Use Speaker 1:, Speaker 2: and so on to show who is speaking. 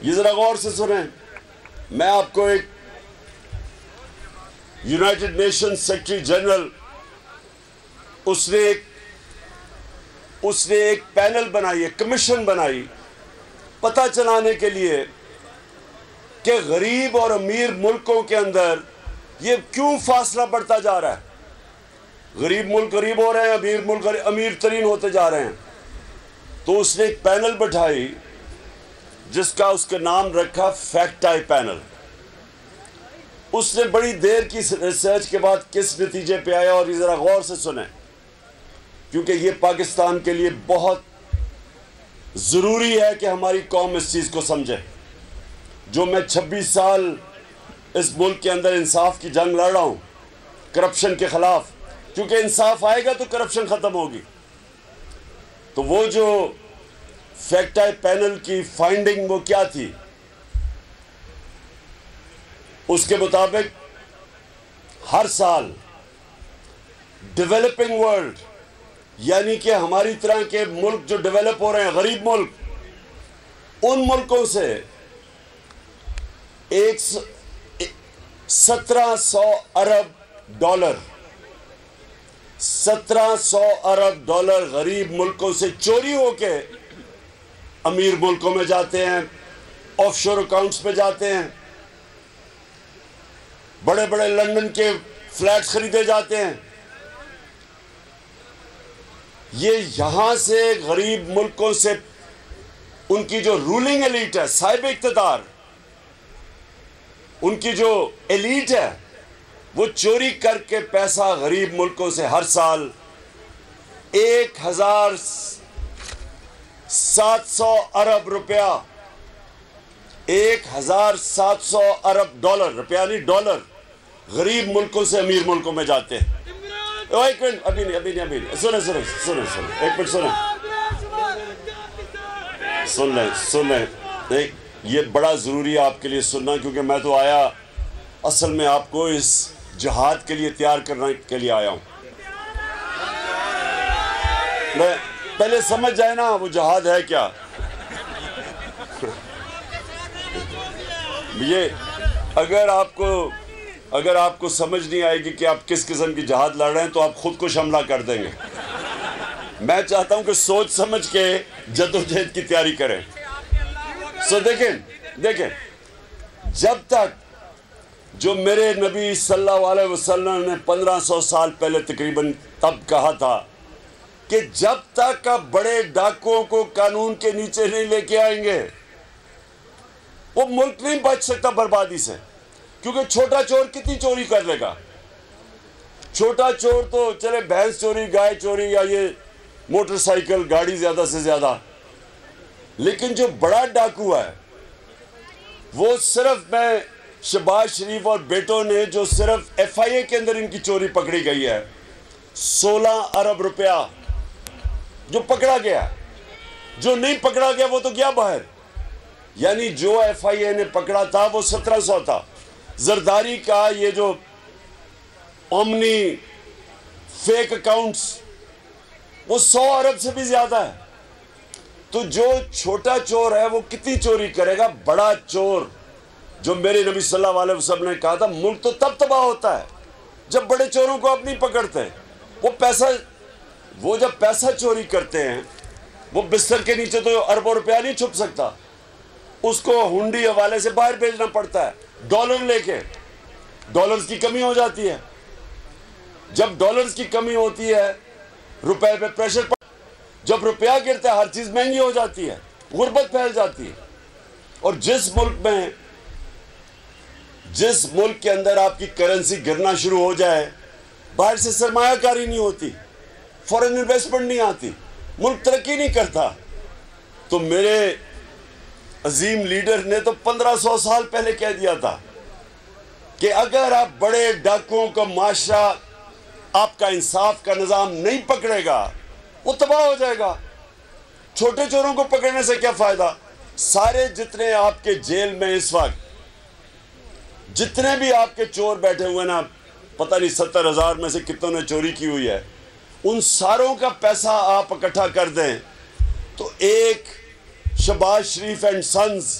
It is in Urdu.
Speaker 1: یہ ذرا غور سے سنیں، میں آپ کو ایک یونائٹڈ نیشن سیکرٹری جنرل اس نے ایک پینل بنائی ہے، کمیشن بنائی پتہ چلانے کے لیے کہ غریب اور امیر ملکوں کے اندر یہ کیوں فاصلہ بڑھتا جا رہا ہے۔ غریب ملک غریب ہو رہے ہیں، امیر ملک امیر ترین ہوتے جا رہے ہیں۔ تو اس نے ایک پینل بٹھائی جس کا اس کے نام رکھا فیکٹ آئی پینل۔ اس نے بڑی دیر کی ریسرچ کے بعد کس نتیجے پہ آیا، اور یہ ذرا غور سے سنیں کیونکہ یہ پاکستان کے لیے بہت ضروری ہے کہ ہماری قوم اس چیز کو سمجھے۔ جو میں 26 سال اس ملک کے اندر انصاف کی جنگ لڑ رہا ہوں کرپشن کے خلاف، کیونکہ انصاف آئے گا تو کرپشن ختم ہوگی۔ تو وہ جو فیکٹ آئی پینل کی فائنڈنگ وہ کیا تھی، اس کے مطابق ہر سال ڈیولپنگ ورلڈ یعنی کہ ہماری طرح کے ملک جو ڈیولپ ہو رہے ہیں، غریب ملک، ان ملکوں سے 1700 ارب ڈالر 1700 ارب ڈالر غریب ملکوں سے چوری ہو کے امیر ملکوں میں جاتے ہیں، آف شور اکاؤنٹس پہ جاتے ہیں، بڑے بڑے لندن کے فلیٹس خریدے جاتے ہیں۔ یہ یہاں سے غریب ملکوں سے ان کی جو رولنگ ایلیٹ ہے، صاحب اقتدار، ان کی جو ایلیٹ ہے، وہ چوری کر کے پیسہ غریب ملکوں سے ہر سال 1700 ارب روپیہ 1700 ارب ڈالر، روپیہ نہیں ڈالر، غریب ملکوں سے امیر ملکوں میں جاتے ہیں۔ ایک منٹ، ابھی نہیں، سنیں ایک منٹ سن لیں یہ بڑا ضروری ہے آپ کے لیے سننا، کیونکہ میں تو آیا اصل میں آپ کو اس جہاد کے لیے تیار کرنے کے لیے آیا ہوں۔ میں پہلے سمجھ جائے نا وہ جہاد ہے کیا۔ یہ اگر آپ کو سمجھ نہیں آئے گی کہ آپ کس قسم کی جہاد لڑ رہے ہیں تو آپ خود کو حملہ کر دیں گے۔ میں چاہتا ہوں کہ سوچ سمجھ کے جدوجہد کی تیاری کریں۔ دیکھیں جب تک جو میرے نبی صلی اللہ علیہ وسلم نے 1500 سال پہلے تقریباً تب کہا تھا کہ جب تک آپ بڑے ڈاکوؤں کو قانون کے نیچے نہیں لے کے آئیں گے وہ ملک نہیں بچ سکتا بربادی سے، کیونکہ چھوٹا چور کتنی چوری کر لے گا۔ چھوٹا چور تو چلے بھینس چوری، گائے چوری، یا یہ موٹر سائیکل گاڑی زیادہ سے زیادہ، لیکن جو بڑا ڈاکو ہے وہ صرف میں شہباز شریف اور بیٹوں نے جو صرف ایف آئی اے کے اندر ان کی چوری پکڑی گئی ہے 16 ارب روپیہ جو پکڑا گیا، جو نہیں پکڑا گیا وہ تو گیا باہر، یعنی جو ایف آئی اے نے پکڑا تھا وہ 1700 تھا۔ زرداری کا یہ جو اومنی فیک اکاؤنٹس وہ 100 ارب سے بھی زیادہ ہے۔ تو جو چھوٹا چور ہے وہ کتنی چوری کرے گا؟ بڑا چور، جو میرے نبی صلی اللہ علیہ وسلم نے کہا تھا ملک تو تب تباہ ہوتا ہے جب بڑے چوروں کو آپ نہیں پکڑتے۔ وہ جب پیسہ چوری کرتے ہیں وہ بستر کے نیچے تو اربوں روپیہ نہیں چھپ سکتا، اس کو ہنڈی حوالے سے باہر بھیجنا پڑتا ہے، ڈالر لے کے۔ ڈالرز کی کمی ہو جاتی ہے، جب ڈالرز کی کمی ہوتی ہے روپے پہ پریشر جب روپیہ گرتا ہے ہر چیز مہنگی ہو جاتی ہے، غربت پھیل جاتی ہے۔ اور جس ملک کے اندر آپ کی کرنسی گرنا شروع ہو جائے، باہر سے سرمایہ کاری نہیں ہوتی، فورن انویسٹمنٹ نہیں آتی، ملک ترقی نہیں کرتا۔ تو میرے عظیم لیڈر نے تو 1500 سال پہلے کہہ دیا تھا کہ اگر آپ بڑے ڈاکوؤں کا معاشرہ، آپ کا انصاف کا نظام نہیں پکڑے گا وہ تباہ ہو جائے گا۔ چھوٹے چوروں کو پکڑنے سے کیا فائدہ؟ سارے جتنے آپ کے جیل میں اس وقت جتنے بھی آپ کے چور بیٹھے ہوئے نا، پتہ نہیں 70,000 میں سے کتنوں نے چوری کی ہوئی ہے، ان ساروں کا پیسہ آپ اکٹھا کر دیں تو ایک شہباز شریف اینڈ سنز